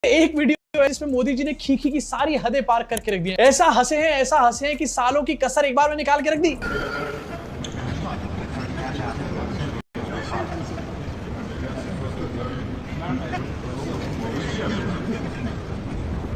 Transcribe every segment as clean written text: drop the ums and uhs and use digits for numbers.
एक वीडियो है जिसमें मोदी जी ने खीखी की सारी हदें पार करके रख दी। ऐसा हंसे हैं कि सालों की कसर एक बार में निकाल के रख दी।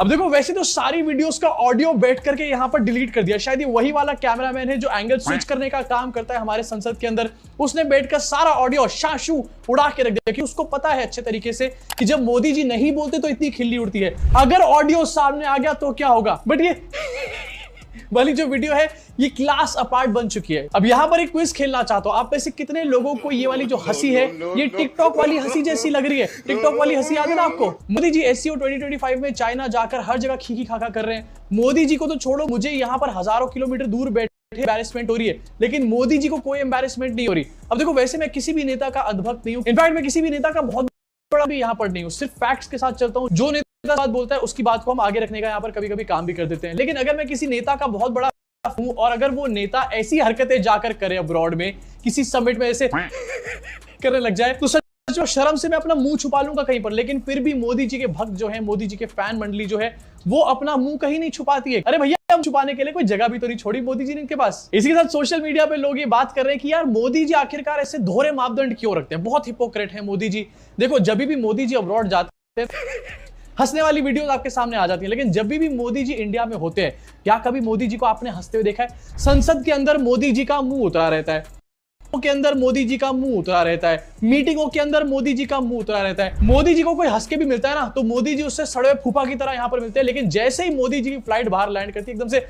अब देखो, वैसे तो सारी वीडियोस का ऑडियो बैठ करके यहां पर डिलीट कर दिया। शायद ये वही वाला कैमरामैन है जो एंगल स्विच करने का काम करता है हमारे संसद के अंदर। उसने बैठकर सारा ऑडियो शाशू उड़ा के रख दिया कि उसको पता है अच्छे तरीके से कि जब मोदी जी नहीं बोलते तो इतनी खिल्ली उड़ती है, अगर ऑडियो सामने आ गया तो क्या होगा। बट ये वाली जो वीडियो है ये क्लास अपार्ट बन चुकी है। अब यहां पर एक क्विज खेलना चाहता हूं, आप में से कितने लोगों को ये वाली जो हंसी है ये टिकटॉक वाली हंसी जैसी लग रही है। टिकटॉक वाली हंसी याद है ना आपको? मोदी जी एससीओ 2025 में चाइना जाकर हर जगह खीखी खाखा कर रहे हैं। मोदी जी को तो छोड़ो, मुझे यहां पर हजारों किलोमीटर दूर बैठे एम्बैरेसमेंट हो रही है, लेकिन मोदी जी को कोई एम्बैरेसमेंट नहीं हो रही। अब देखो, वैसे मैं किसी भी नेता का अधभक्त नहीं हूं, इनफैक्ट मैं किसी भी नेता का बहुत बड़ा भी यहां पर नहीं हूं, सिर्फ फैक्ट्स के साथ चलता हूं। जो नेता बात बोलता है उसकी बात को हम आगे रखने का यहां पर कभी कभी काम भी कर देते हैं। लेकिन अगर मैं किसी नेता का बहुत बड़ा हूं और अगर वो नेता ऐसी हरकतें जाकर करे अब्रॉड में, किसी समिट में ऐसे करने लग जाए, तो सच में शर्म से मैं अपना मुंह छुपा लूंगा कहीं पर। लेकिन फिर भी मोदी जी के भक्त जो है, मोदी जी के फैन मंडली जो है, वो अपना मुंह कहीं नहीं छुपाती है। अरे भैया, हम छुपाने के लिए कोई जगह भी तो नहीं छोड़ी मोदी जी ने इनके पास। इसी के साथ सोशल मीडिया पे लोग ये बात कर रहे हैं कि यार मोदी जी आखिरकार ऐसे दोहरे मापदंड क्यों रखते हैं, बहुत हिपोक्रेट है मोदी जी। देखो, जब भी मोदी जी अब्रॉड जाते हैं हंसने वाली वीडियोस आपके सामने आ जाती हैं, लेकिन जब भी मोदी जी इंडिया में होते हैं, क्या कभी मोदी जी को आपने हंसते हुए देखा है? संसद के अंदर मोदी जी का मुंह उतरा रहता है, के अंदर मोदी जी का मुंह उतरा रहता है, मीटिंगों के अंदर मोदी जी का मुंह उतरा रहता है। मोदी जी को कोई हंस के भी मिलता है ना, तो मोदी जी उससे सड़े फूफा की तरह यहां पर मिलते हैं। लेकिन जैसे ही मोदी जी की फ्लाइट बाहर लैंड करती है, एकदम से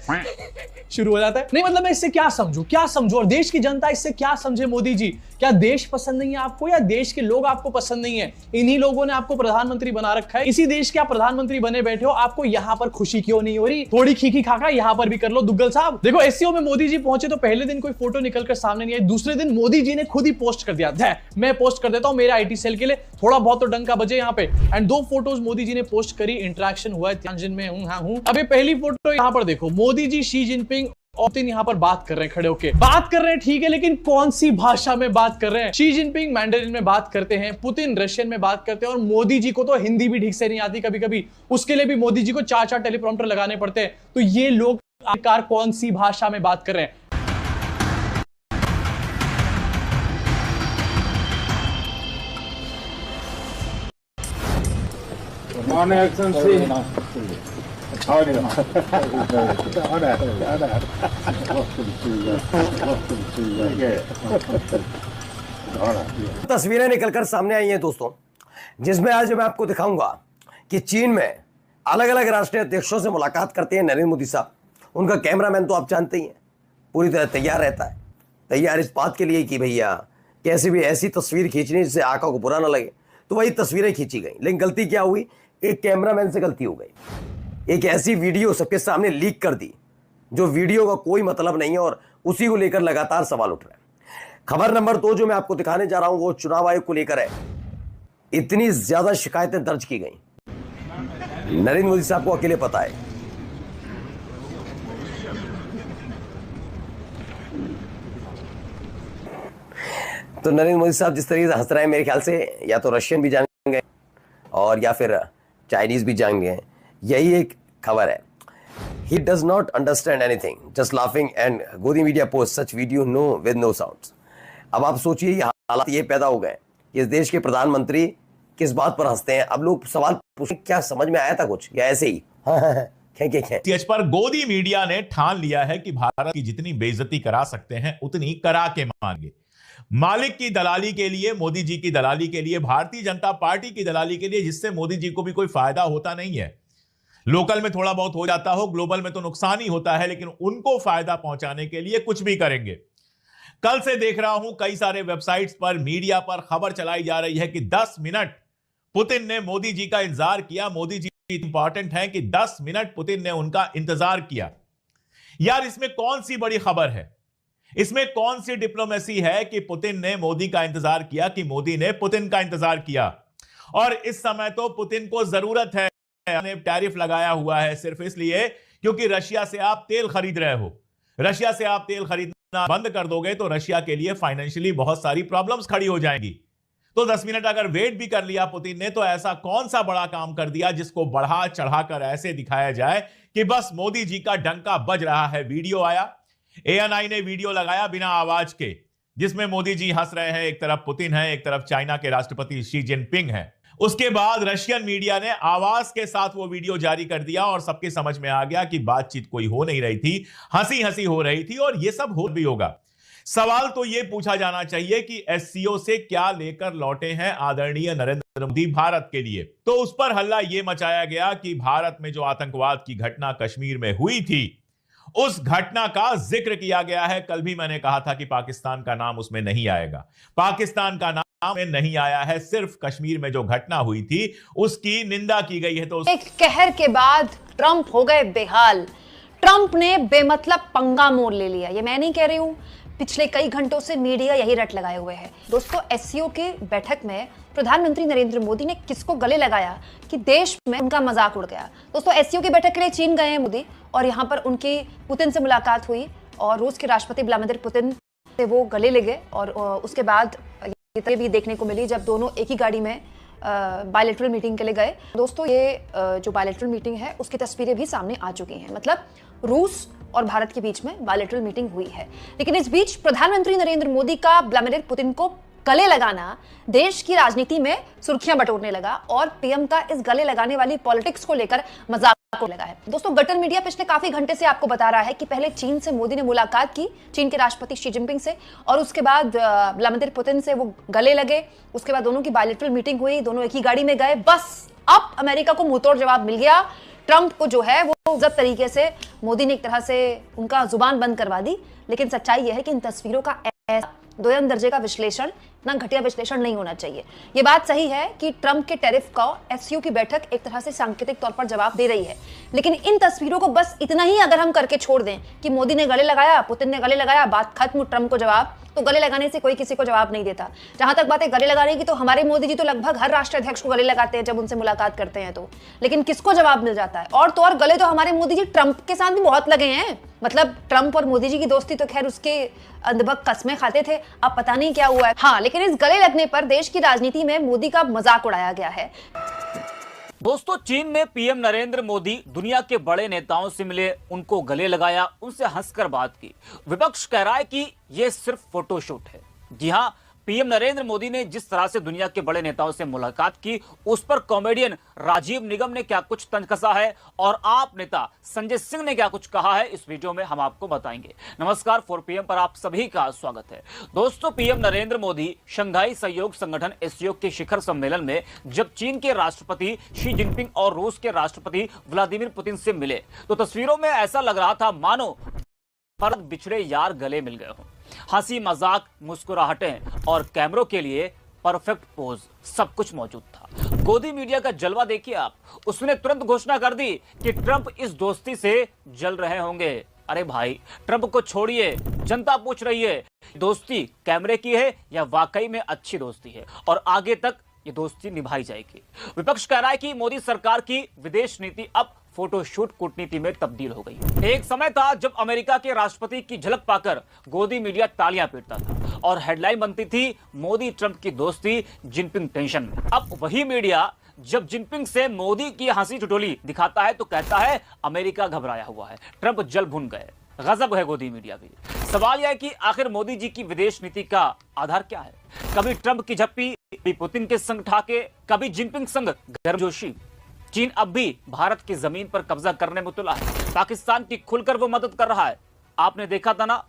शुरू हो जाता है। नहीं मतलब मैं इससे क्या समझूं और देश की जनता इससे क्या समझे? मोदी जी, क्या देश पसंद नहीं है आपको, या देश के लोग आपको पसंद नहीं है? इन्हीं लोगों ने आपको प्रधानमंत्री बना रखा है, इसी देश के आप प्रधानमंत्री बने बैठे हो, आपको यहां पर खुशी क्यों नहीं हो रही? थोड़ी खीखी खाखा यहां पर भी कर लो दुग्गल साहब। देखो, एससीओ में मोदी जी पहुंचे तो पहले दिन कोई फोटो निकलकर सामने नहीं आई, दूसरे दिन मोदी जी ने खुद ही पोस्ट कर दिया, मैं पोस्ट कर देता हूं मेरे आईटी सेल के लिए, थोड़ा बहुत तो डंका बजे यहां पे। एंड 2 फोटोज मोदी जी ने पोस्ट करी, इंटरेक्शन हुआ है तियानजिन में, हूं। अभी पहली फोटो यहां पर देखो, मोदी जी शी जिनपिंग और पुतिन यहां पर बात कर रहे हैं, खड़े होके बात कर रहे हैं, ठीक है, लेकिन कौन सी भाषा में बात कर रहे हैं? शी जिनपिंग मैंडरिन में बात करते हैं, पुतिन रशियन में बात करते हैं, और मोदी जी को तो हिंदी भी ठीक से नहीं आती कभी कभी, उसके लिए भी मोदी जी को 4 टेलीप्रॉम्प्टर लगाने पड़ते हैं। तो ये लोग आखिरकार कौन सी भाषा में बात कर रहे हैं? On action, see. तस्वीरें निकलकर सामने आई हैं दोस्तों, जिसमें आज मैं आपको दिखाऊंगा कि चीन में अलग अलग राष्ट्रीय अध्यक्षों से मुलाकात करते हैं नरेंद्र मोदी साहब। उनका कैमरामैन तो आप जानते ही हैं, पूरी तरह तैयार रहता है, तैयार इस बात के लिए कि भैया कैसे भी ऐसी तस्वीर खींचनी जिससे आंखों को बुरा ना लगे। तो वही तस्वीरें खींची गई, लेकिन गलती क्या हुई, एक कैमरामैन से गलती हो गई। एक ऐसी वीडियो सबके सामने लीक कर दी जो वीडियो का कोई मतलब नहीं है, और उसी को लेकर लगातार सवाल उठ रहे हैं। खबर नंबर 2 जो मैं आपको दिखाने जा रहा हूं वो चुनाव आयोग को लेकर है। इतनी ज्यादा शिकायतें दर्ज की गई, नरेंद्र मोदी साहब को अकेले पता है। तो नरेंद्र मोदी साहब जिस तरीके से हंस रहे हैं, मेरे ख्याल से या तो रशियन भी जानेंगे और या फिर चाइनीज भी जानेंगे, यही एक खबर है। He does not understand anything, just laughing and Godi media posts such video no with no sounds। अब आप सोचिए हालात ये पैदा हो गए, इस देश के प्रधानमंत्री किस बात पर हंसते हैं। अब लोग सवाल पूछे, क्या समझ में आया था कुछ या ऐसे ही इस पर गोदी मीडिया ने ठान लिया है कि भारत की जितनी बेइज्जती करा सकते हैं उतनी करा के मांगे। मालिक की दलाली के लिए, मोदी जी की दलाली के लिए, भारतीय जनता पार्टी की दलाली के लिए, जिससे मोदी जी को भी कोई फायदा होता नहीं है। लोकल में थोड़ा बहुत हो जाता हो, ग्लोबल में तो नुकसान ही होता है, लेकिन उनको फायदा पहुंचाने के लिए कुछ भी करेंगे। कल से देख रहा हूं कई सारे वेबसाइट्स पर, मीडिया पर खबर चलाई जा रही है कि 10 मिनट पुतिन ने मोदी जी का इंतजार किया। मोदी जी इंपॉर्टेंट है कि 10 मिनट पुतिन ने उनका इंतजार किया। यार, इसमें कौन सी बड़ी खबर है? इसमें कौन सी डिप्लोमेसी है कि पुतिन ने मोदी का इंतजार किया, कि मोदी ने पुतिन का इंतजार किया? और इस समय तो पुतिन को जरूरत है, ने टैरिफ लगाया हुआ है सिर्फ इसलिए क्योंकि रशिया से आप तेल खरीद रहे हो। रशिया से आप तेल खरीदना बंद कर दोगे तो रशिया के लिए फाइनेंशियली बहुत सारी प्रॉब्लम्स खड़ी हो जाएंगी। तो 10 मिनट अगर वेट भी कर लिया पुतिन ने, तो ऐसा कौन सा बड़ा काम कर दिया जिसको बढ़ा चढ़ाकर ऐसे दिखाया जाए कि बस मोदी जी का डंका बज रहा है। वीडियो आया, ANI ने वीडियो लगाया बिना आवाज के, जिसमें मोदी जी हंस रहे हैं, एक तरफ पुतिन है, एक तरफ चाइना के राष्ट्रपति शी जिनपिंग है। उसके बाद रशियन मीडिया ने आवाज के साथ वो वीडियो जारी कर दिया और सबके समझ में आ गया कि बातचीत कोई हो नहीं रही थी, हंसी हंसी हो रही थी, और ये सब हो भी होगा। सवाल तो यह पूछा जाना चाहिए कि SCO से क्या लेकर लौटे हैं आदरणीय नरेंद्र मोदी भारत के लिए। तो उस पर हल्ला यह मचाया गया कि भारत में जो आतंकवाद की घटना कश्मीर में हुई थी, उस घटना का जिक्र किया गया है। कल भी मैंने कहा था कि पाकिस्तान का नाम उसमें नहीं आएगा, पाकिस्तान का नाम में नहीं आया है, सिर्फ कश्मीर में जो घटना हुई थी उसकी निंदा की गई है। तो एक कहर के बाद ट्रंप हो गए बेहाल। ट्रंप ने बेमतलब पंगा मोड़ ले लिया। ये मैं नहीं कह रही हूं, पिछले कई घंटों से मीडिया यही रट लगाए हुए है। दोस्तों, SCO की बैठक में प्रधानमंत्री नरेंद्र मोदी ने किसको गले लगाया कि देश में उनका मजाक उड़ गया। दोस्तों, SCO की बैठक के लिए चीन गए हैं मोदी, और यहाँ पर उनकी पुतिन से मुलाकात हुई और रूस के राष्ट्रपति व्लादिमीर पुतिन से वो गले लगे। और उसके बाद ये भी देखने को मिली जब दोनों एक ही गाड़ी में बायलैटरल मीटिंग के लिए गए। दोस्तों, ये जो बायलैटरल मीटिंग है उसकी तस्वीरें भी सामने आ चुकी हैं। मतलब रूस और भारत के बीच में बायलैटरल मीटिंग हुई है। लेकिन इस बीच प्रधानमंत्री नरेंद्र मोदी का व्लादिमीर पुतिन को गले लगाना देश की राजनीति में सुर्खियां बटोरने लगा, और PM का इस गले लगाने वाली पॉलिटिक्स को लेकर मजाक लगा है। दोस्तों, गटर मीडिया पिछले काफी घंटे से आपको बता रहा है कि पहले चीन से मोदी ने मुलाकात की, चीन के राष्ट्रपति शी जिनपिंग से, और उसके बाद व्लादिमीर पुतिन से वो गले लगे। उसके बाद दोनों की बायलैटरल मीटिंग हुई, दोनों एक ही गाड़ी में गए। बस अब अमेरिका को मुंहतोड़ जवाब मिल गया। ट्रंप को जो है वो जब तरीके से मोदी ने एक तरह से उनका जुबान बंद करवा दी। लेकिन सच्चाई यह है कि इन तस्वीरों का ऐसा दोयम दर्जे का विश्लेषण, इतना घटिया विश्लेषण नहीं होना चाहिए। ये बात सही है कि ट्रंप के टैरिफ का SCO की बैठक एक तरह से सांकेतिक तौर पर जवाब दे रही है। लेकिन इन तस्वीरों को बस इतना ही अगर हम करके छोड़ दें कि मोदी ने गले लगाया, पुतिन ने गले लगाया, बात खत्म, ट्रंप को जवाब, तो गले लगाने से कोई किसी को जवाब नहीं देता। जहां तक बात है गले लगाने की, तो हमारे मोदी जी तो लगभग हर राष्ट्राध्यक्ष को गले लगाते हैं जब उनसे मुलाकात करते हैं तो। लेकिन किसको जवाब मिल जाता है? और तो और गले तो हमारे मोदी जी ट्रंप के साथ भी बहुत लगे हैं। मतलब ट्रंप और मोदी जी की दोस्ती तो खैर उसके अंधभक्त कस्में खाते थे, अब पता नहीं क्या हुआ है। हाँ, लेकिन इस गले लगने पर देश की राजनीति में मोदी का मजाक उड़ाया गया है। दोस्तों, चीन में PM नरेंद्र मोदी दुनिया के बड़े नेताओं से मिले, उनको गले लगाया, उनसे हंसकर बात की। विपक्ष कह रहा है कि यह सिर्फ फोटोशूट है। जी हां, PM नरेंद्र मोदी ने जिस तरह से दुनिया के बड़े नेताओं से मुलाकात की, उस पर कॉमेडियन राजीव निगम ने क्या कुछ तंज कसा है और आप नेता संजय सिंह ने क्या कुछ कहा है, इस वीडियो में हम आपको बताएंगे। नमस्कार, 4PM पर आप सभी का स्वागत है। दोस्तों, PM नरेंद्र मोदी शंघाई सहयोग संगठन SCO के शिखर सम्मेलन में जब चीन के राष्ट्रपति शी जिनपिंग और रूस के राष्ट्रपति व्लादिमीर पुतिन से मिले, तो तस्वीरों में ऐसा लग रहा था मानो पर बिछड़े यार गले मिल गए हों। हंसी मजाक, मुस्कुराहटें और कैमरों के लिए परफेक्ट पोज, सब कुछ मौजूद था। गोदी मीडिया का जलवा देखिए आप। उसने तुरंत घोषणा कर दी कि ट्रंप इस दोस्ती से जल रहे होंगे। अरे भाई, ट्रंप को छोड़िए, जनता पूछ रही है दोस्ती कैमरे की है या वाकई में अच्छी दोस्ती है, और आगे तक ये दोस्ती निभाई जाएगी। विपक्ष कह रहा है कि मोदी सरकार की विदेश नीति अब फोटोशूट कूटनीति में तब्दील हो गई। एक समय था जब अमेरिका के राष्ट्रपति की झलक पाकर गोदी मीडिया तालियां पीटता था और हेडलाइन बनती थी मोदी ट्रंप की दोस्ती, जिनपिंग टेंशन में। अब वही मीडिया जब जिनपिंग से मोदी की हंसी ठिठोली दिखाता है तो कहता है अमेरिका घबराया हुआ है, ट्रंप जल भुन गए। गजब है गोदी मीडिया भी। सवाल यह है कि आखिर मोदी जी की विदेश नीति का आधार क्या है? कभी ट्रंप की झप्पी, कभी पुतिन के संग ठाके, कभी जिनपिंग संग गर्मजोशी। चीन अब भी भारत की जमीन पर कब्जा करने में तुला है। पाकिस्तान की खुलकर वो मदद कर रहा है। आपने देखा था ना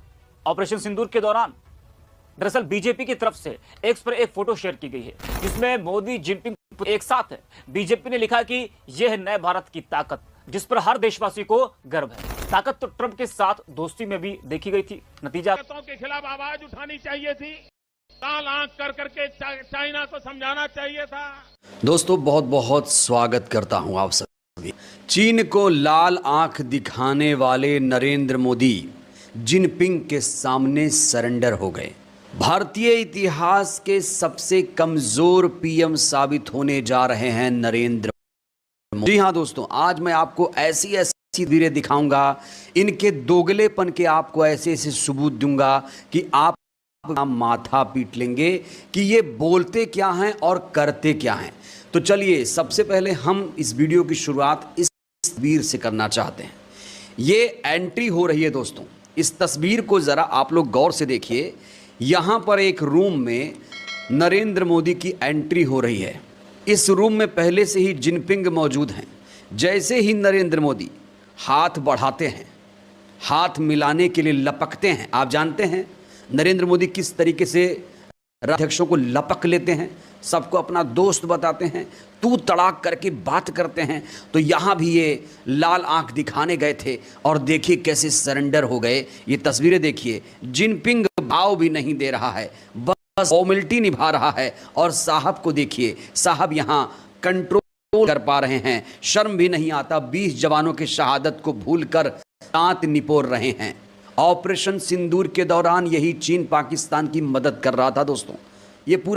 ऑपरेशन सिंदूर के दौरान। दरअसल बीजेपी की तरफ से एक्स पर एक फोटो शेयर की गई है जिसमें मोदी जिनपिंग एक साथ है। बीजेपी ने लिखा कि यह है नए भारत की ताकत, जिस पर हर देशवासी को गर्व है। ताकत तो ट्रंप के साथ दोस्ती में भी देखी गई थी। नतीजा के खिलाफ आवाज उठानी चाहिए थी, लाल आंख कर करके चाइना को समझाना चाहिए था। दोस्तों, बहुत बहुत स्वागत करता हूं आप सभी। चीन को लाल आंख दिखाने वाले नरेंद्र मोदी जिनपिंग के सामने सरेंडर हो गए। भारतीय इतिहास के सबसे कमजोर PM साबित होने जा रहे हैं नरेंद्र मोदी। जी हाँ दोस्तों, आज मैं आपको ऐसी तस्वीरें दिखाऊंगा, इनके दोगलेपन के आपको ऐसे सबूत दूंगा कि आप माथा पीट लेंगे कि ये बोलते क्या हैं और करते क्या हैं। तो चलिए सबसे पहले हम इस वीडियो की शुरुआत इस तस्वीर से करना चाहते हैं। ये एंट्री हो रही है दोस्तों। इस तस्वीर को ज़रा आप लोग गौर से देखिए। यहाँ पर एक रूम में नरेंद्र मोदी की एंट्री हो रही है। इस रूम में पहले से ही जिनपिंग मौजूद हैं। जैसे ही नरेंद्र मोदी हाथ बढ़ाते हैं, हाथ मिलाने के लिए लपकते हैं। आप जानते हैं नरेंद्र मोदी किस तरीके से अध्यक्षों को लपक लेते हैं, सबको अपना दोस्त बताते हैं, तू तड़ाक करके बात करते हैं। तो यहाँ भी ये लाल आंख दिखाने गए थे और देखिए कैसे सरेंडर हो गए। ये तस्वीरें देखिए, जिनपिंग भाव भी नहीं दे रहा है, बस फॉर्मेलिटी निभा रहा है। और साहब को देखिए, साहब यहाँ कंट्रोल कर पा रहे हैं, शर्म भी नहीं आता। 20 जवानों की शहादत को भूलकर दांत निपोर रहे हैं। ऑपरेशन सिंदूर के दौरान यही चीन पाकिस्तान की मदद कर रहा था दोस्तों। ये पूरा